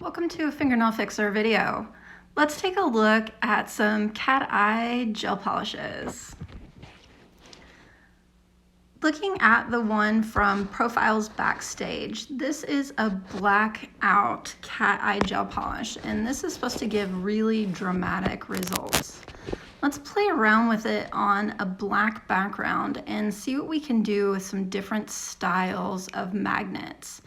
Welcome to a FingerNailFixer video. Let's take a look at some cat eye gel polishes. Looking at the one from Profiles Backstage, this is a black out cat eye gel polish, and this is supposed to give really dramatic results. Let's play around with it on a black background and see what we can do with some different styles of magnets.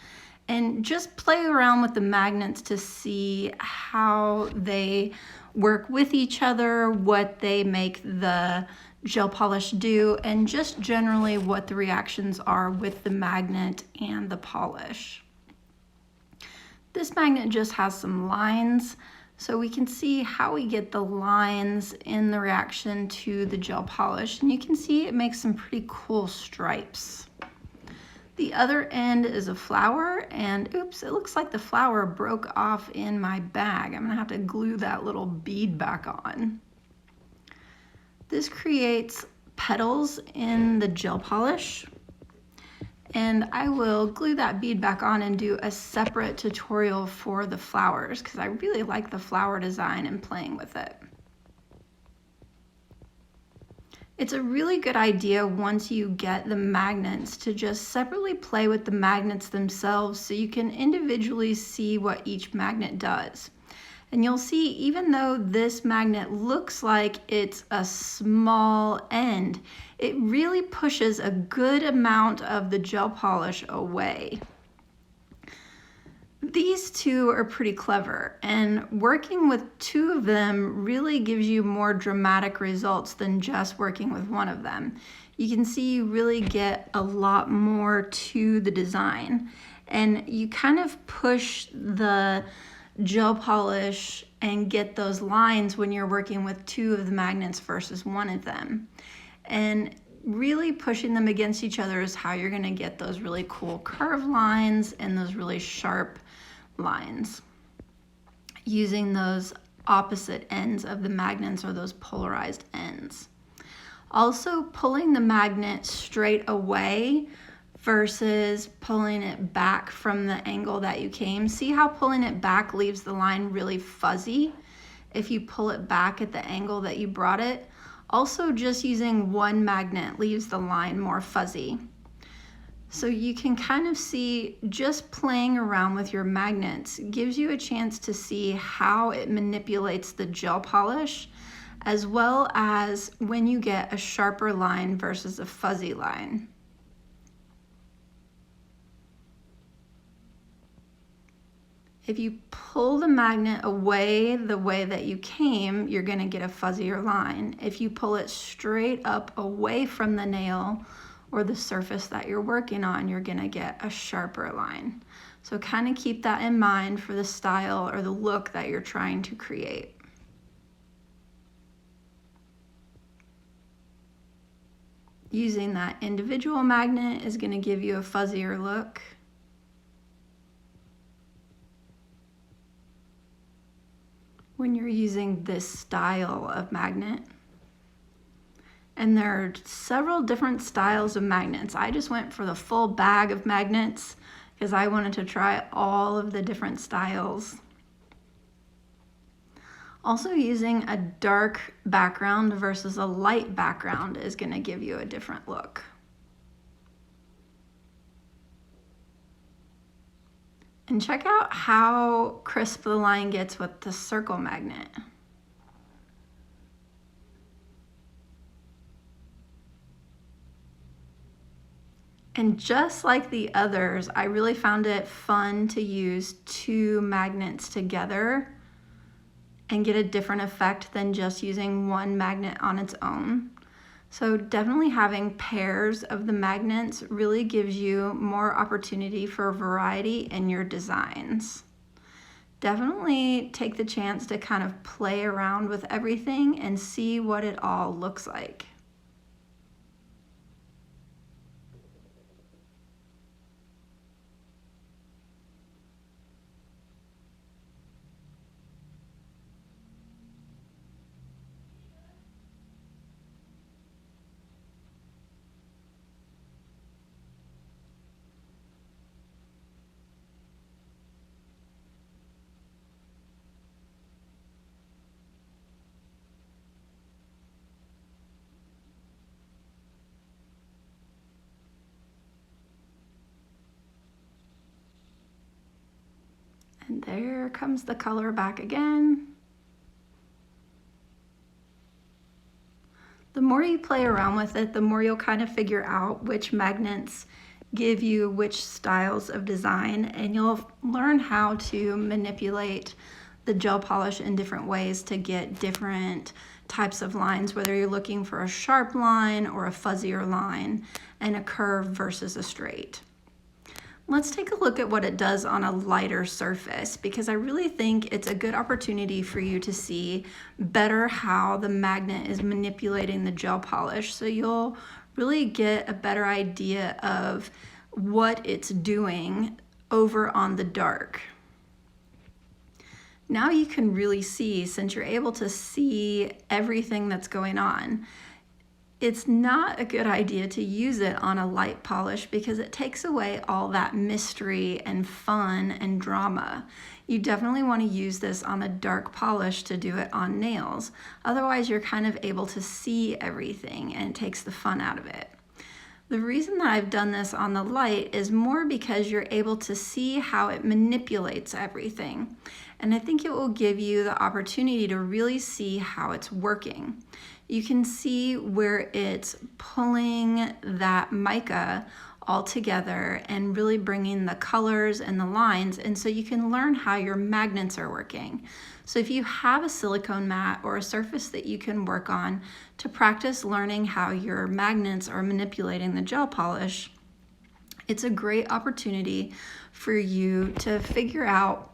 And just play around with the magnets to see how they work with each other, what they make the gel polish do, and just generally what the reactions are with the magnet and the polish. This magnet just has some lines, so we can see how we get the lines in the reaction to the gel polish, and you can see it makes some pretty cool stripes. The other end is a flower, and oops, it looks like the flower broke off in my bag. I'm gonna have to glue that little bead back on. This creates petals in the gel polish, and I will glue that bead back on and do a separate tutorial for the flowers because I really like the flower design and playing with it. It's a really good idea once you get the magnets to just separately play with the magnets themselves so you can individually see what each magnet does. And you'll see, even though this magnet looks like it's a small end, it really pushes a good amount of the gel polish away. These two are pretty clever, and working with two of them really gives you more dramatic results than just working with one of them. You can see you really get a lot more to the design, and you kind of push the gel polish and get those lines when you're working with two of the magnets versus one of them. And really pushing them against each other is how you're going to get those really cool curved lines and those really sharp lines using those opposite ends of the magnets or those polarized ends. Also, pulling the magnet straight away versus pulling it back from the angle that you came. See how pulling it back leaves the line really fuzzy if you pull it back at the angle that you brought it. Also, just using one magnet leaves the line more fuzzy. So you can kind of see, just playing around with your magnets gives you a chance to see how it manipulates the gel polish, as well as when you get a sharper line versus a fuzzy line. If you pull the magnet away the way that you came, you're going to get a fuzzier line. If you pull it straight up away from the nail or the surface that you're working on, you're going to get a sharper line. So kind of keep that in mind for the style or the look that you're trying to create. Using that individual magnet is going to give you a fuzzier look. When you're using this style of magnet. And there are several different styles of magnets. I just went for the full bag of magnets because I wanted to try all of the different styles. Also, using a dark background versus a light background is going to give you a different look. And check out how crisp the line gets with the circle magnet. And just like the others, I really found it fun to use two magnets together and get a different effect than just using one magnet on its own. So definitely having pairs of the magnets really gives you more opportunity for variety in your designs. Definitely take the chance to kind of play around with everything and see what it all looks like. And there comes the color back again. The more you play around with it, the more you'll kind of figure out which magnets give you which styles of design, and you'll learn how to manipulate the gel polish in different ways to get different types of lines, whether you're looking for a sharp line or a fuzzier line and a curve versus a straight. Let's take a look at what it does on a lighter surface, because I really think it's a good opportunity for you to see better how the magnet is manipulating the gel polish, so you'll really get a better idea of what it's doing over on the dark. Now you can really see, since you're able to see everything that's going on, it's not a good idea to use it on a light polish because it takes away all that mystery and fun and drama. You definitely want to use this on a dark polish to do it on nails. Otherwise, you're kind of able to see everything and it takes the fun out of it. The reason that I've done this on the light is more because you're able to see how it manipulates everything. And I think it will give you the opportunity to really see how it's working. You can see where it's pulling that mica all together and really bringing the colors and the lines, and so you can learn how your magnets are working. So if you have a silicone mat or a surface that you can work on to practice learning how your magnets are manipulating the gel polish, it's a great opportunity for you to figure out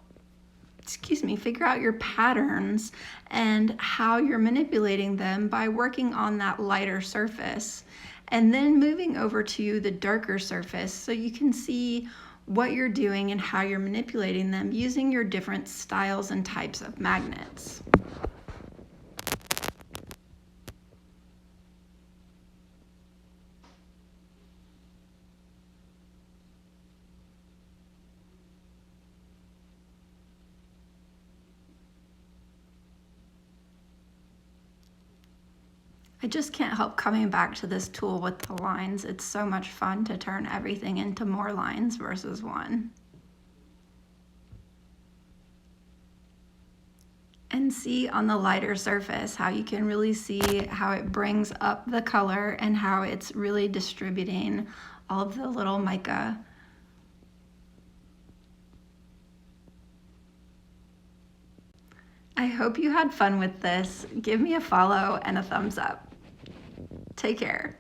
your patterns and how you're manipulating them by working on that lighter surface and then moving over to the darker surface so you can see what you're doing and how you're manipulating them using your different styles and types of magnets. I just can't help coming back to this tool with the lines. It's so much fun to turn everything into more lines versus one. And see on the lighter surface how you can really see how it brings up the color and how it's really distributing all of the little mica. I hope you had fun with this. Give me a follow and a thumbs up. Take care.